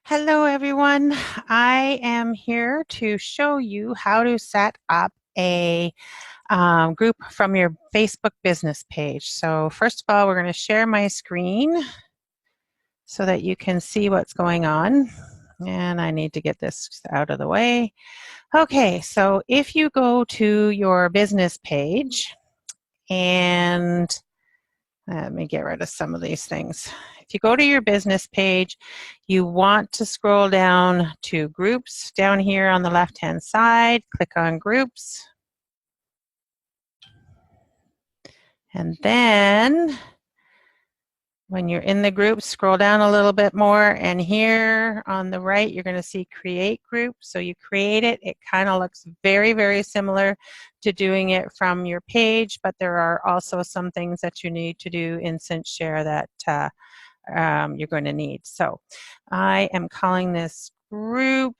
Hello everyone. I am here to show you how to set up a group from your Facebook business page. So first of all, we're going to share my screen so that you can see what's going on. And I need to get this out of the way. Okay, so if you go to your business page, and let me get rid of some of these things. If you go to your business page, you want to scroll down to groups down here on the left-hand side. Click on groups. And then when you're in the group, scroll down a little bit more, and here on the right, you're going to see create group. So you create it. It kind of looks very, very similar to doing it from your page, but there are also some things that you need to do in cinchshare that you're going to need. So I am calling this group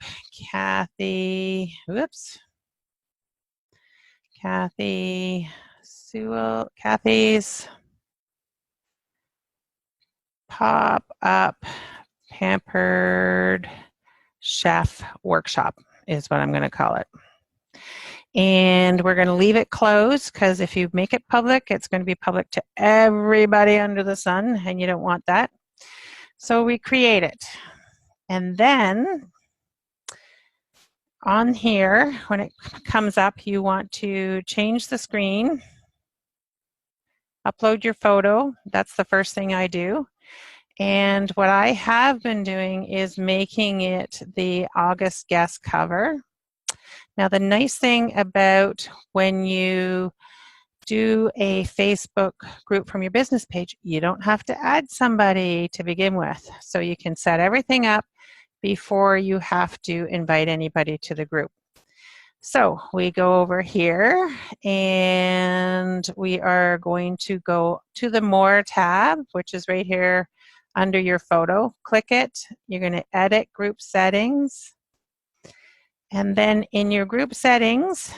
Kathy, Kathy's Pop-Up Pampered Chef Workshop is what I'm going to call it. And we're going to leave it closed because if you make it public, it's going to be public to everybody under the sun, and you don't want that. So we create it. And then on here, when it comes up, you want to change the screen, upload your photo. That's the first thing I do. And what I have been doing is making it the August guest cover. Now, the nice thing about when you do a Facebook group from your business page, you don't have to add somebody to begin with. So you can set everything up before you have to invite anybody to the group. So we go over here and we are going to go to the More tab, which is right here under your photo. Click it. You're going to edit group settings. And then in your group settings,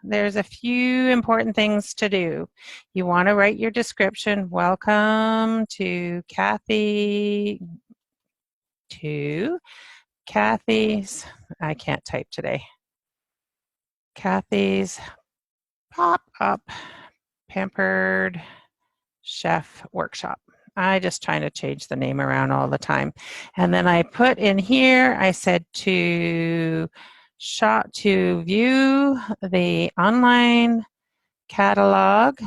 there's a few important things to do. You want to write your description. Welcome to Kathy's, I can't type today. Kathy's Pop-Up Pampered Chef Workshop. I just trying to change the name around all the time. And then I put in here, I said to view the online catalog.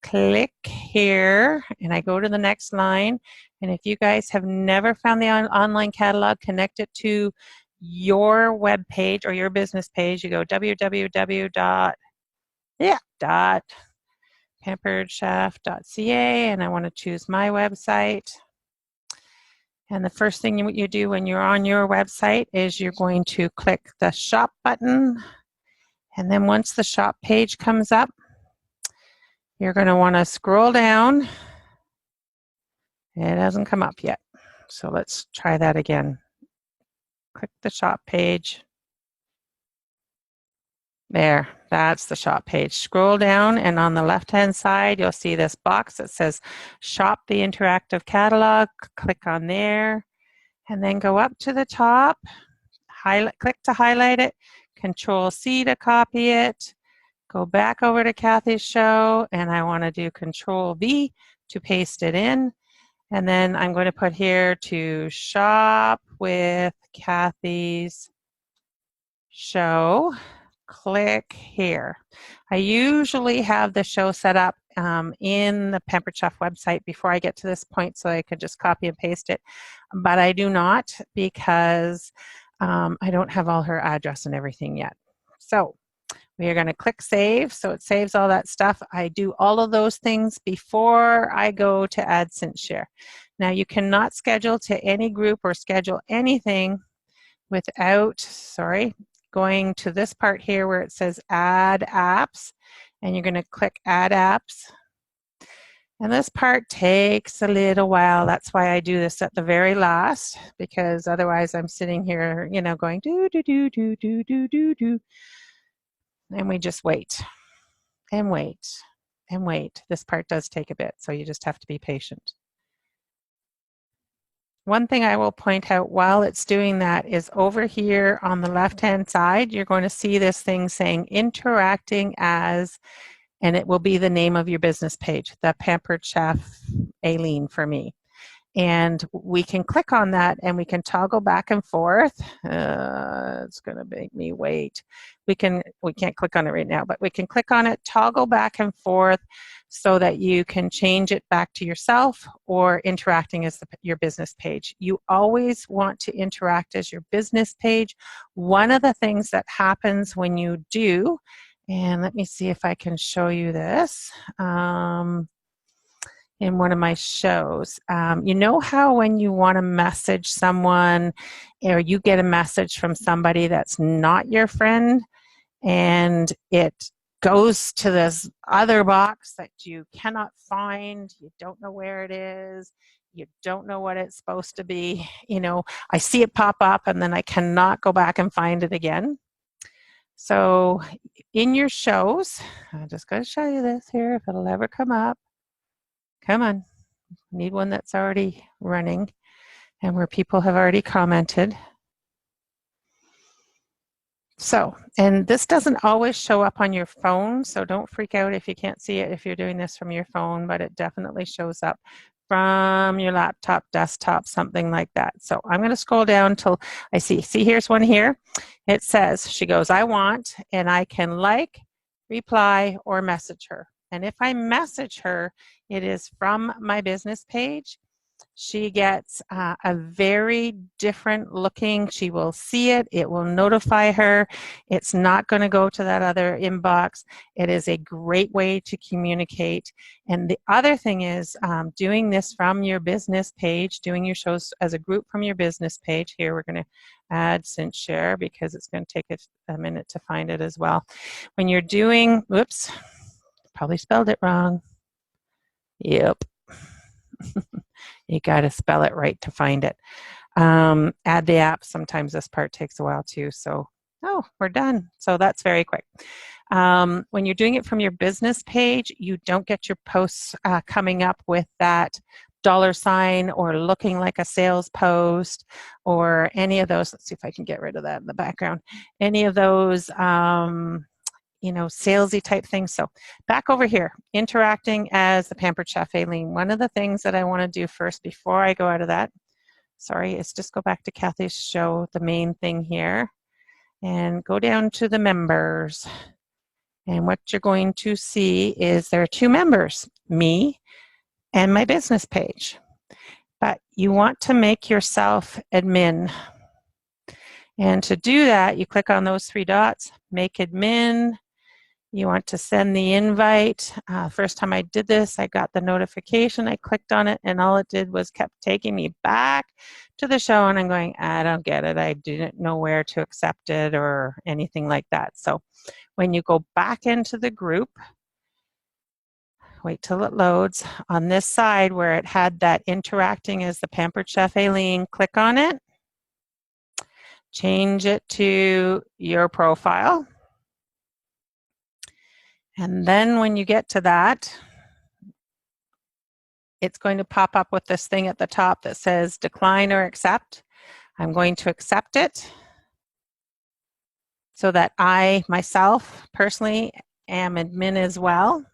Click here, and I go to the next line. And if you guys have never found the online catalog, connect it to your web page or your business page. You go www.pamperedchef.ca, and I want to choose my website. And the first thing you do when you're on your website is you're going to click the shop button. And then once the shop page comes up, you're going to want to scroll down. It hasn't come up yet. So let's try that again. Click the shop page. There, that's the shop page. Scroll down, and on the left-hand side, you'll see this box that says Shop the Interactive Catalog. Click on there, and then go up to the top. Click to highlight it. Control-C to copy it. Go back over to Kathy's show, and I want to do Control-V to paste it in. And then I'm going to put here to shop with Kathy's show. Click here. I usually have the show set up in the Pampered Chef website before I get to this point, so I could just copy and paste it. But I do not, because I don't have all her address and everything yet. So we are going to click save, so it saves all that stuff. I do all of those things before I go to add cinchshare. Now, you cannot schedule to any group or schedule anything without, going to this part here where it says add apps, and you're going to click add apps. And this part takes a little while. That's why I do this at the very last, because otherwise I'm sitting here, going do, do, do, do, do, do, do, do. And we just wait and wait and wait. This part does take a bit, so you just have to be patient. One thing I will point out while it's doing that is over here on the left-hand side, you're going to see this thing saying interacting as, and it will be the name of your business page, the Pampered Chef Aileen for me. And we can click on that and we can toggle back and forth. It's going to make me wait. We can't click on it right now, but we can click on it, toggle back and forth so that you can change it back to yourself or interacting as your business page. You always want to interact as your business page. One of the things that happens when you do, and let me see if I can show you this. In one of my shows. You know how when you want to message someone or you get a message from somebody that's not your friend and it goes to this other box that you cannot find, you don't know where it is, you don't know what it's supposed to be, you know, I see it pop up and then I cannot go back and find it again. So in your shows, I'm just going to show you this here if it'll ever come up. Come on, need one that's already running and where people have already commented. So, and this doesn't always show up on your phone, so don't freak out if you can't see it if you're doing this from your phone, but it definitely shows up from your laptop, desktop, something like that. So I'm going to scroll down till I see here's one here. It says, she goes, I want, and I can like, reply, or message her. And if I message her, it is from my business page. She gets a very different looking, she will see it, it will notify her. It's not going to go to that other inbox. It is a great way to communicate. And the other thing is doing this from your business page, doing your shows as a group from your business page. Here we're going to add cinchshare because it's going to take a minute to find it as well. When you're doing, whoops, probably spelled it wrong. Yep. You got to spell it right to find it. Add the app. Sometimes this part takes a while too. So, oh, we're done. So that's very quick. When you're doing it from your business page, you don't get your posts coming up with that $sign or looking like a sales post or any of those. Let's see if I can get rid of that in the background. Any of those you know, salesy type things. So back over here, interacting as the Pampered Chef Aileen. One of the things that I want to do first before I go out of that, sorry, is just go back to Kathy's show, the main thing here, and go down to the members. And what you're going to see is there are two members, me and my business page. But you want to make yourself admin. And to do that, you click on those three dots, make admin. You want to send the invite. First time I did this, I got the notification. I clicked on it, and all it did was kept taking me back to the show, and I'm going, I don't get it. I didn't know where to accept it or anything like that. So when you go back into the group, wait till it loads. On this side where it had that interacting as the Pampered Chef Aileen, click on it. Change it to your profile. And then when you get to that, it's going to pop up with this thing at the top that says decline or accept. I'm going to accept it so that I, myself, personally, am admin as well.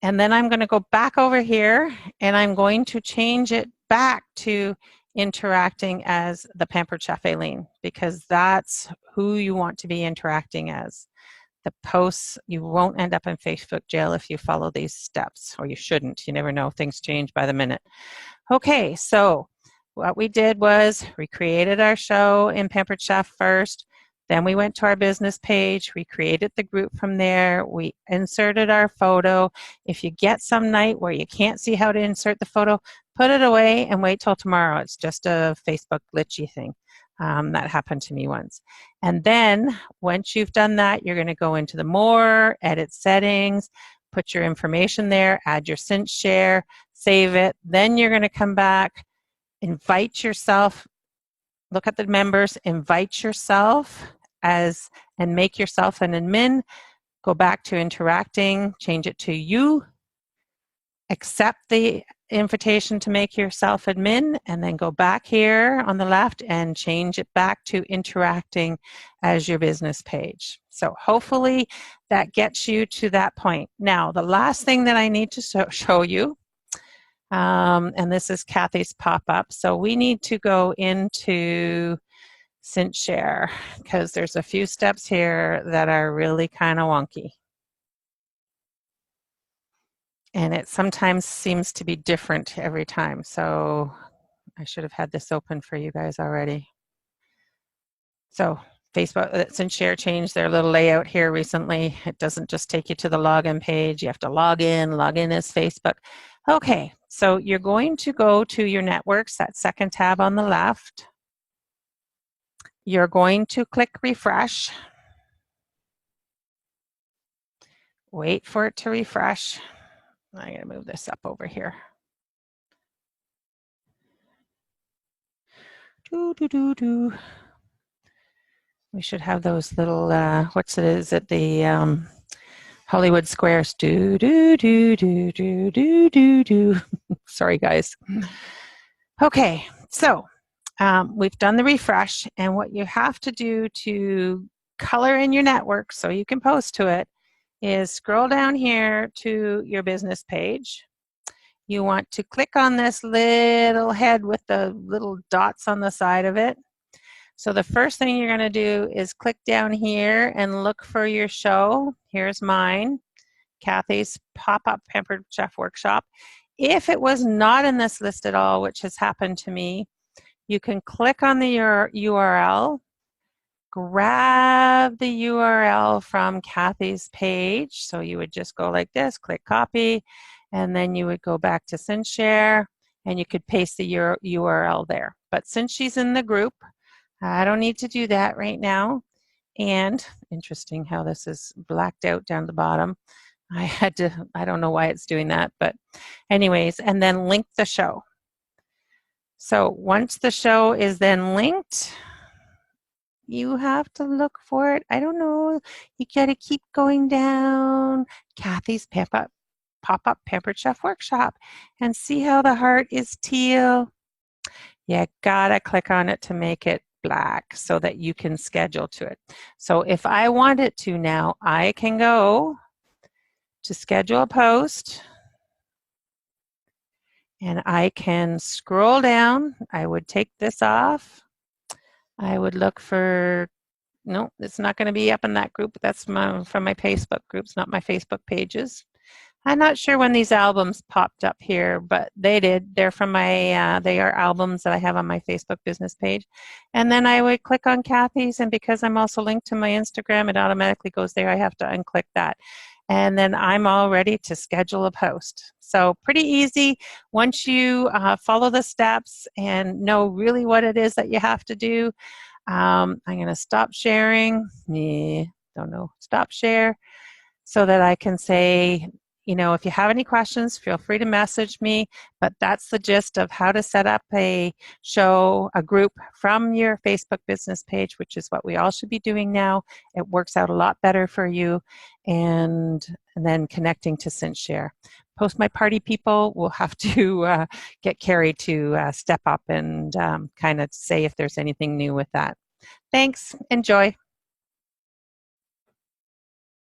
And then I'm going to go back over here and I'm going to change it back to interacting as the Pampered Chef Aileen, because that's who you want to be interacting as. The posts, you won't end up in Facebook jail if you follow these steps, or you shouldn't. You never know, things change by the minute. Okay, so what we did was we created our show in Pampered Chef first, then we went to our business page, we created the group from there, we inserted our photo. If you get some night where you can't see how to insert the photo, put it away and wait till tomorrow. It's just a Facebook glitchy thing. That happened to me once. And then once you've done that, you're going to go into the more, edit settings, put your information there, add your cinchshare, save it. Then you're going to come back, invite yourself, look at the members, invite yourself as, and make yourself an admin, go back to interacting, change it to you, accept the invitation to make yourself admin, and then go back here on the left and change it back to interacting as your business page. So hopefully that gets you to that point. Now, the last thing that I need to show you, and this is Kathy's pop-up. So we need to go into cinchshare because there's a few steps here that are really kind of wonky. And it sometimes seems to be different every time. So I should have had this open for you guys already. So Facebook, cinchshare changed their little layout here recently. It doesn't just take you to the login page. You have to log in as Facebook. Okay, so you're going to go to your networks, that second tab on the left. You're going to click refresh. Wait for it to refresh. I'm going to move this up over here. We should have those little, is it, the Hollywood squares. Sorry, guys. Okay, so we've done the refresh, and what you have to do to color in your network so you can post to it is scroll down here to your business page. You want to click on this little head with the little dots on the side of it. So the first thing you're going to do is click down here and look for your show. Here's mine, Kathy's Pop-Up Pampered Chef Workshop. If it was not in this list at all, which has happened to me, you can click on the URL, grab the URL from Kathy's page. So you would just go like this, click copy, and then you would go back to cinchshare, and you could paste the URL there. But since she's in the group, I don't need to do that right now. And interesting how this is blacked out down the bottom. I don't know why it's doing that, but anyways, and then link the show. So once the show is then linked, you have to look for it. I don't know. You got to keep going down. Kathy's Pop-Up Pampered Chef Workshop, and see how the heart is teal. You gotta click on it to make it black so that you can schedule to it. So if I want it to now, I can go to schedule a post, and I can scroll down. I would take this off. I would look for, no, it's not going to be up in that group. That's from my Facebook groups, not my Facebook pages. I'm not sure when these albums popped up here, but they did. They're from my, they are albums that I have on my Facebook business page. And then I would click on Kathy's, and because I'm also linked to my Instagram, it automatically goes there. I have to unclick that. And then I'm all ready to schedule a post. So pretty easy. Once you follow the steps and know really what it is that you have to do, I'm going to stop sharing. Don't know, stop share, so that I can say, you know, if you have any questions, feel free to message me. But that's the gist of how to set up a show, a group from your Facebook business page, which is what we all should be doing now. It works out a lot better for you. And then connecting to cinchshare. Post My Party people will have to get Carrie to step up and kind of say if there's anything new with that. Thanks. Enjoy.